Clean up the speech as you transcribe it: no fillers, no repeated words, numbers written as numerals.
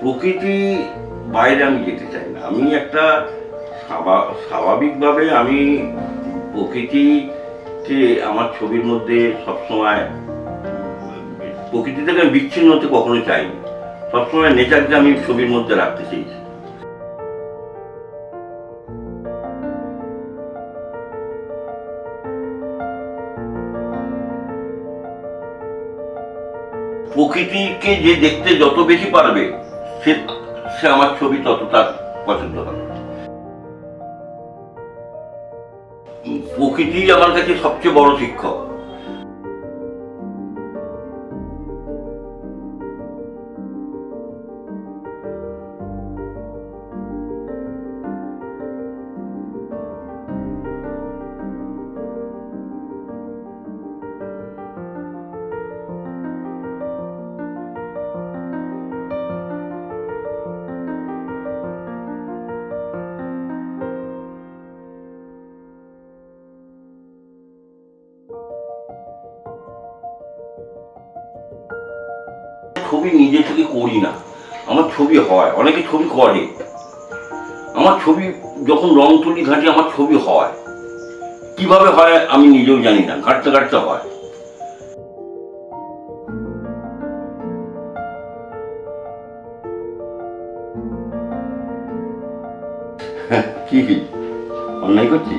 প্রকৃতি বাইরে আমি যেতে চাই না। আমি একটা স্বাভাবিকভাবে আমি প্রকৃতিকে আমার ছবির মধ্যে সবসময়, প্রকৃতি থেকে আমি বিচ্ছিন্ন হতে কখনো চাইনি। সবসময় নেচারকে আমি ছবির মধ্যে রাখতে চেয়েছি। প্রকৃতিকে যে দেখতে যত বেশি পারবে সে আমার ছবি তত তার পছন্দ হবে। প্রকৃতি আমার কাছে সবচেয়ে বড় শিক্ষক। ছবি নিজে থেকে করি না, আমার ছবি হয়। অনেকে ছবি করে, আমার ছবি যখন রং তুলি ঘাঁটি আমার ছবি হয়। কিভাবে হয় আমি নিজেও জানি না, ঘাঁটতে ঘাঁটতে হয়। কি অন্যায় করছি?